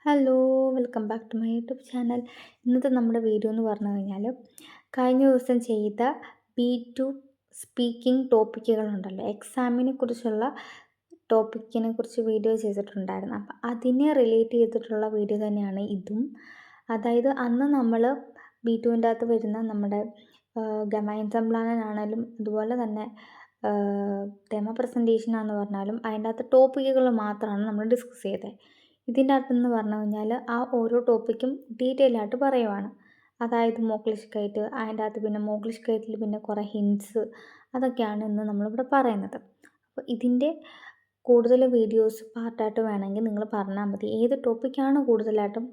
Hello, welcome back to my YouTube channel. ഇന്നത്തെ നമ്മുടെ video എന്ന് പറഞ്ഞു കഴിഞ്ഞാൽ കഴിഞ്ഞ ദിവസം ചെയ്ത B2 സ്പീക്കിംഗ് ടോപ്പിക്കുകളുണ്ടല്ലോ, എക്സാമിനെ കുറിച്ചുള്ള ടോപ്പിക്കിനെ കുറിച്ച് വീഡിയോ ചെയ്തിട്ടുണ്ടായിരുന്നു. അപ്പം അതിനെ റിലേറ്റ് ചെയ്തിട്ടുള്ള വീഡിയോ തന്നെയാണ് ഇതും. അതായത് അന്ന് നമ്മൾ B2വിൻ്റെ അകത്ത് വരുന്ന നമ്മുടെ ഗമൈൻ സംബ്ലാനാണേലും അതുപോലെ തന്നെ തെമ പ്രസൻറ്റേഷനാണെന്ന് പറഞ്ഞാലും അതിൻ്റെ അകത്ത് ടോപ്പിക്കുകൾ മാത്രമാണ് നമ്മൾ ഡിസ്കസ് ചെയ്തത്. ഇതിൻ്റെ അകത്തെന്ന് പറഞ്ഞു കഴിഞ്ഞാൽ ആ ഓരോ ടോപ്പിക്കും ഡീറ്റെയിൽ ആയിട്ട് പറയുവാണ്. അതായത് മോക്ലിഷ് കൈറ്റ്, അതിൻ്റെ അകത്ത് പിന്നെ മോക്ലിഷ് കൈറ്റിൽ പിന്നെ കുറേ ഹിൻസ്, അതൊക്കെയാണ് ഇന്ന് നമ്മളിവിടെ പറയുന്നത്. അപ്പോൾ ഇതിൻ്റെ കൂടുതൽ വീഡിയോസ് പാർട്ടായിട്ട് വേണമെങ്കിൽ നിങ്ങൾ പറഞ്ഞാൽ മതി. ഏത് ടോപ്പിക്കാണ് കൂടുതലായിട്ടും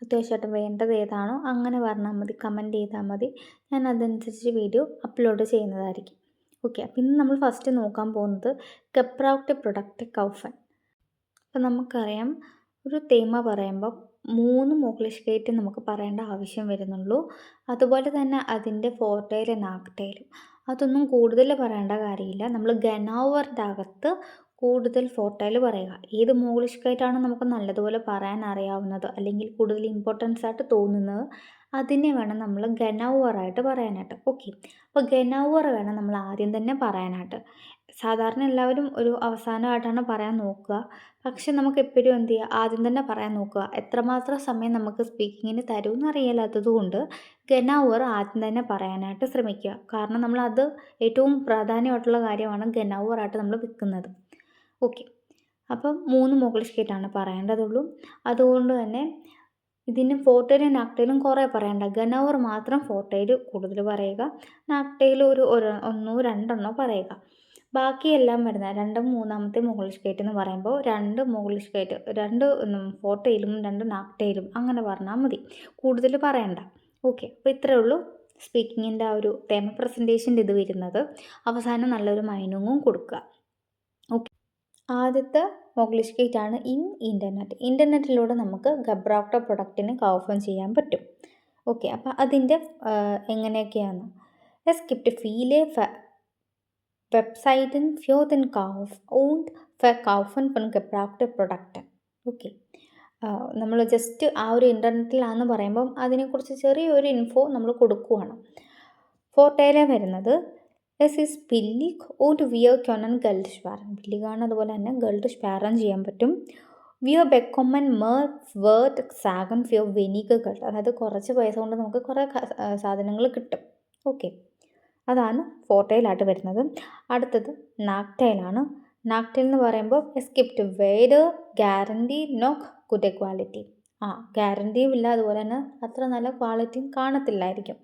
അത്യാവശ്യമായിട്ടും വേണ്ടത് ഏതാണോ അങ്ങനെ പറഞ്ഞാൽ മതി, കമൻറ്റ് ചെയ്താൽ മതി. ഞാൻ അതനുസരിച്ച് വീഡിയോ അപ്ലോഡ് ചെയ്യുന്നതായിരിക്കും. ഓക്കെ, അപ്പോൾ ഇന്ന് നമ്മൾ ഫസ്റ്റ് നോക്കാൻ പോകുന്നത് കെപ്രൗക്റ്റ് പ്രൊഡക്റ്റ് കൗഫൻ. അപ്പോൾ നമുക്കറിയാം, ഒരു തേമ പറയുമ്പം 3 മോക്ലിഷ് കൈറ്റ് നമുക്ക് പറയേണ്ട ആവശ്യം വരുന്നുള്ളൂ. അതുപോലെ തന്നെ അതിൻ്റെ ഫോർട്ടൈലും നാക്ടൈലും അതൊന്നും കൂടുതൽ പറയേണ്ട കാര്യമില്ല. നമ്മൾ ഗനൗവറിൻ്റെ അകത്ത് കൂടുതൽ ഫോർട്ടൈൽ പറയുക. ഏത് മോക്ലിഷ് കൈറ്റാണ് നമുക്ക് നല്ലതുപോലെ പറയാൻ അറിയാവുന്നത് അല്ലെങ്കിൽ കൂടുതൽ ഇമ്പോർട്ടൻസ് ആയിട്ട് തോന്നുന്നത്, അതിനെ വേണം നമ്മൾ ഗനൗവറായിട്ട് പറയാനായിട്ട്. ഓക്കെ, അപ്പോൾ ഗനൗവർ വേണം നമ്മൾ ആദ്യം തന്നെ പറയാനായിട്ട്. സാധാരണ എല്ലാവരും ഒരു അവസാനമായിട്ടാണ് പറയാൻ നോക്കുക. പക്ഷെ നമുക്ക് എപ്പോഴും എന്ത് ചെയ്യുക, ആദ്യം തന്നെ പറയാൻ നോക്കുക. എത്രമാത്രം സമയം നമുക്ക് സ്പീക്കിങ്ങിന് തരുമെന്ന് അറിയില്ലാത്തത് കൊണ്ട് ഗനൗവർ ആദ്യം തന്നെ പറയാനായിട്ട് ശ്രമിക്കുക. കാരണം നമ്മളത് ഏറ്റവും പ്രാധാന്യമായിട്ടുള്ള കാര്യമാണ് ഗനൗവറായിട്ട് നമ്മൾ വെക്കുന്നത്. ഓക്കെ, അപ്പം 3 മോക്ലിഷ് കൈറ്റാണ് പറയേണ്ടതുള്ളൂ. അതുകൊണ്ട് തന്നെ ഇതിന് ഫോർട്ടൈലും നാക്ടൈലും കുറേ പറയണ്ട. ഗനൗവർ മാത്രം ഫോർട്ടൈൽ കൂടുതൽ പറയുക, നാക്ടൈൽ ഒന്നോ രണ്ടെണ്ണോ പറയുക. ബാക്കിയെല്ലാം വരുന്ന 2 മൂന്നാമത്തെ മോക്ലിഷ് കൈറ്റ് എന്ന് പറയുമ്പോൾ 2 മോക്ലിഷ് കൈറ്റ്, 2 ഫോർട്ടൈലും 2 നാക്ടൈലും അങ്ങനെ പറഞ്ഞാൽ മതി, കൂടുതൽ പറയണ്ട. ഓക്കെ, അപ്പോൾ ഇത്രയേ ഉള്ളൂ സ്പീക്കിങ്ങിൻ്റെ ആ ഒരു തേമ പ്രസൻറ്റേഷൻ്റെ ഇത് വരുന്നത്. അവസാനം നല്ലൊരു മൈനിങ്ങും കൊടുക്കുക. ഓക്കെ, ആദ്യത്തെ മോക്ലിഷ് കൈറ്റാണ് ഇൻ്റർനെറ്റ്. ഇൻ്റർനെറ്റിലൂടെ നമുക്ക് ഗബ്രാക്ട പ്രൊഡക്റ്റിന് കൗഫൻ ചെയ്യാൻ പറ്റും. ഓക്കെ, അപ്പോൾ അതിൻ്റെ എങ്ങനെയൊക്കെയാണ് Es gibt viele Webseiten für den Kauf und Verkaufen von gebrauchte Produkten. Okay, നമ്മൾ ജസ്റ്റ് ആ ഒരു ഇൻ്റർനെറ്റിലാണെന്ന് പറയുമ്പം അതിനെക്കുറിച്ച് ചെറിയൊരു ഇൻഫോ നമ്മൾ കൊടുക്കുകയാണ്. ഫോർട്ടൈല വരുന്നത് Es ist billig und wir können Geld sparen. ബില്ലിഗാണ്, അതുപോലെ തന്നെ ഗൾഡ് സ്പാരം ചെയ്യാൻ പറ്റും. Wir bekommen mehr Wert sagen für weniger Geld. അതായത് കുറച്ച് പൈസ കൊണ്ട് നമുക്ക് കുറേ സാധനങ്ങൾ കിട്ടും. ഓക്കെ, അതാണ് ഫോർട്ടൈലായിട്ട് വരുന്നത്. അടുത്തത് നാക്ടൈലാണ്. നാക്ടൈൽ എന്ന് പറയുമ്പോൾ എസ് ഗിഫ്റ്റ് വേഡ് ഗ്യാരണ്ടി നോക്ക് ഗുഡ് ക്വാളിറ്റി. ഗ്യാരണ്ടിയും ഇല്ല, അതുപോലെ തന്നെ അത്ര നല്ല ക്വാളിറ്റിയും കാണത്തില്ലായിരിക്കും.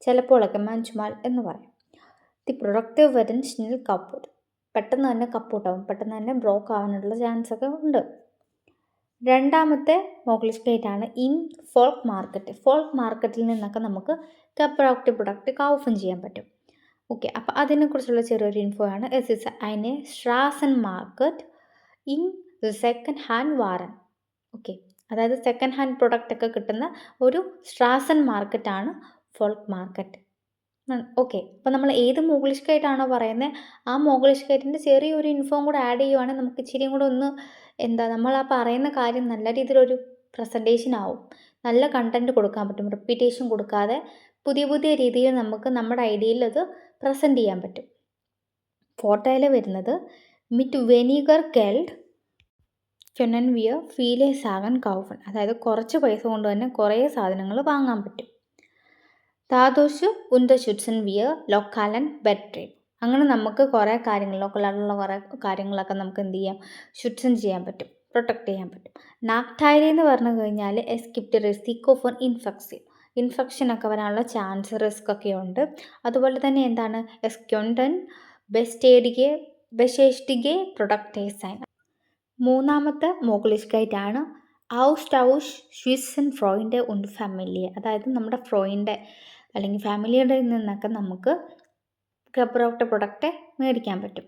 ചിലപ്പോഴൊക്കെ മഞ്ച്മാൽ എന്ന് പറയും. ദി പ്രൊഡക്റ്റ് വരും സ്നിൽ കപ്പൂട്ട്, പെട്ടെന്ന് തന്നെ കപ്പൂട്ടാവും, പെട്ടെന്ന് തന്നെ ബ്രോക്ക് ആവാനുള്ള ചാൻസ് ഒക്കെ ഉണ്ട്. രണ്ടാമത്തെ മോക്ലിഷ് കൈറ്റാണ് ഇൻ ഫോൾക്ക് മാർക്കറ്റ്. ഫോൾക്ക് മാർക്കറ്റിൽ നിന്നൊക്കെ നമുക്ക് കെപ്രൗക്റ്റ് പ്രൊഡക്റ്റ് കൗഫൻ ചെയ്യാൻ പറ്റും. ഓക്കെ, അപ്പോൾ അതിനെക്കുറിച്ചുള്ള ചെറിയൊരു ഇൻഫോ ആണ്. എസ് ഇസ് അതിനെ സ്ട്രാസൻ മാർക്കറ്റ് ഇൻ സെക്കൻഡ് ഹാൻഡ് വാറൻ. ഓക്കെ, അതായത് സെക്കൻഡ് ഹാൻഡ് പ്രൊഡക്റ്റ് ഒക്കെ കിട്ടുന്ന ഒരു സ്ട്രാസൻ മാർക്കറ്റാണ് ഫോൾക്ക് മാർക്കറ്റ്. ഓക്കെ, അപ്പോൾ നമ്മൾ ഏത് മോക്ലിഷ് കൈറ്റാണോ പറയുന്നത് ആ മോക്ലിഷ് കൈറ്റിൻ്റെ ചെറിയൊരു ഇൻഫോം കൂടെ ആഡ് ചെയ്യുവാണെങ്കിൽ നമുക്ക് ഇച്ചിരിയും കൂടെ ഒന്ന് നമ്മൾ ആ പറയുന്ന കാര്യം നല്ല രീതിയിലൊരു പ്രസൻറ്റേഷൻ ആവും, നല്ല കണ്ടൻറ്റ് കൊടുക്കാൻ പറ്റും, റിപ്പീറ്റേഷൻ കൊടുക്കാതെ പുതിയ പുതിയ രീതിയിൽ നമുക്ക് നമ്മുടെ ഐഡിയയിൽ അത് പ്രസൻറ്റ് ചെയ്യാൻ പറ്റും. ഫോർട്ടൈൽ വരുന്നത് മിറ്റ് വെനിഗർ ഗെൽഡ് കെനൻ വിയർ ഫീലെ സാഗൻ കൗഫൻ. അതായത് കുറച്ച് പൈസ കൊണ്ട് തന്നെ കുറേ സാധനങ്ങൾ വാങ്ങാൻ പറ്റും. ദാദോഷ് ഉന്തശുഡ്സൻ വിയർ ലൊക്കാലൻ ബെട്രേഡ്. അങ്ങനെ നമുക്ക് കുറേ കാര്യങ്ങൾ, ലോക്കലായിട്ടുള്ള കുറേ കാര്യങ്ങളൊക്കെ നമുക്ക് എന്ത് ചെയ്യാം, ഷുഡ്സൻ ചെയ്യാൻ പറ്റും, പ്രൊട്ടക്റ്റ് ചെയ്യാൻ പറ്റും. നാക്ടൈലി എന്ന് പറഞ്ഞു കഴിഞ്ഞാൽ എസ്കിപ്റ്റ് റിസ്ക് ഫോർ ഇൻഫെക്ഷനൊക്കെ വരാനുള്ള ചാൻസ്, റിസ്ക് ഒക്കെ ഉണ്ട്. അതുപോലെ തന്നെ എന്താണ് എസ്ക്യോണ്ടൻ ബെസ്റ്റേഡിഗെ പ്രൊഡക്റ്റേഴ്സൈൻ. മൂന്നാമത്തെ മോക്ലിഷ് കൈറ്റാണ് ഔസ്റ്റൗഷ് സ്വിസ്സൻ ഫ്രോയിൻ്റെ ഉണ്ട് ഫാമിലിയെ. അതായത് നമ്മുടെ ഫ്രോയിൻ്റെ അല്ലെങ്കിൽ ഫാമിലിയുടെ നിന്നൊക്കെ നമുക്ക് ഗബ്രൗക്ട് പ്രൊഡക്റ്റ് മേടിക്കാൻ പറ്റും.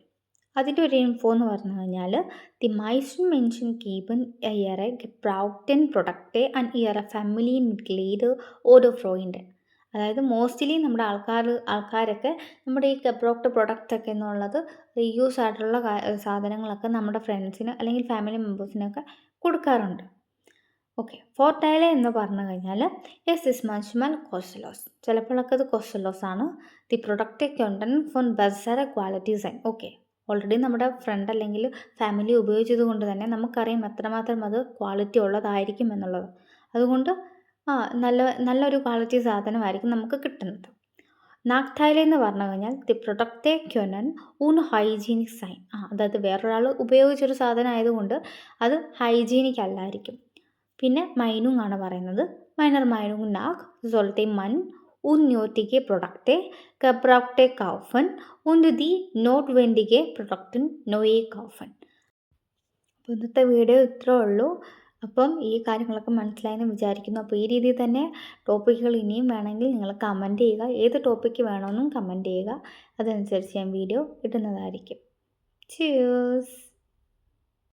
അതിൻ്റെ ഒരു ഇൻഫോ എന്ന് പറഞ്ഞു കഴിഞ്ഞാൽ ദി മൈസ്റ്റൻ മെൻഷൻ കീപ്പൻ ഇയറെ ഗബ്രൗക്റ്റൻ പ്രൊഡക്റ്റ് ആൻഡ് ഇയറെ ഫാമിലി മിറ്റ്ലേഡ് ഓരോ ഫ്രോയിൻ്റെ. അതായത് മോസ്റ്റ്ലി നമ്മുടെ ആൾക്കാരൊക്കെ നമ്മുടെ ഈ ഗബ്രൗക്ട് പ്രൊഡക്റ്റ് ഒക്കെ എന്നുള്ളത് റീയൂസ് ആയിട്ടുള്ള സാധനങ്ങളൊക്കെ നമ്മുടെ ഫ്രണ്ട്സിന് അല്ലെങ്കിൽ ഫാമിലി മെമ്പേഴ്സിനൊക്കെ കൊടുക്കാറുണ്ട്. ഓക്കെ. ഫോർട്ടൈലെ എന്ന് പറഞ്ഞു കഴിഞ്ഞാൽ യെസ് ഇസ് മഞ്ച്മൽ കോസ്റ്റലോസ്. ചിലപ്പോഴൊക്കെ അത് കോസ്റ്റലോസ് ആണ്. ദി പ്രൊഡക്റ്റ് കണ്ടന്റ് ഫോൺ ബെസറ ക്വാളിറ്റി സൈൻ. ഓക്കെ. ഓൾറെഡി നമ്മുടെ ഫ്രണ്ട് അല്ലെങ്കിൽ ഫാമിലി ഉപയോഗിച്ചത് കൊണ്ട് തന്നെ നമുക്കറിയാം എത്രമാത്രം അത് ക്വാളിറ്റി ഉള്ളതായിരിക്കും എന്നുള്ളത്. അതുകൊണ്ട് നല്ലൊരു ക്വാളിറ്റി സാധനമായിരിക്കും നമുക്ക് കിട്ടുന്നത്. നാഗ്തായിലെ എന്ന് പറഞ്ഞു കഴിഞ്ഞാൽ ദി പ്രൊഡക്റ്റ് ക്വനൻ ഊൺ ഹൈജീനിക് സൈൻ. അതായത് വേറൊരാൾ ഉപയോഗിച്ചൊരു സാധനം ആയതുകൊണ്ട് അത് ഹൈജീനിക് അല്ലായിരിക്കും. പിന്നെ മൈനുങ് ആണ് പറയുന്നത്. മൈനർ മൈനുങ് നാഗ് സോൾട്ടെ മൻ ഉന്നോട്ടിക്ക് product കപ്രോക്ടെ കൗഫൻ und die notwendige Produkten neu kaufen. അപ്പോൾ ഇന്നത്തെ വീഡിയോ ഇത്രേ ഉള്ളൂ. അപ്പം ഈ കാര്യങ്ങളൊക്കെ മനസ്സിലായെന്ന് വിചാരിക്കുന്നു. അപ്പോൾ ഈ രീതിയിൽ തന്നെ ടോപ്പിക്കുകൾ ഇനിയും വേണമെങ്കിൽ നിങ്ങൾ കമൻറ്റ് ചെയ്യുക. ഏത് ടോപ്പിക്ക് വേണമെന്നും കമൻറ്റ് ചെയ്യുക. അതനുസരിച്ച് ഞാൻ വീഡിയോ ഇടുന്നതായിരിക്കും. ചിയേഴ്സ്.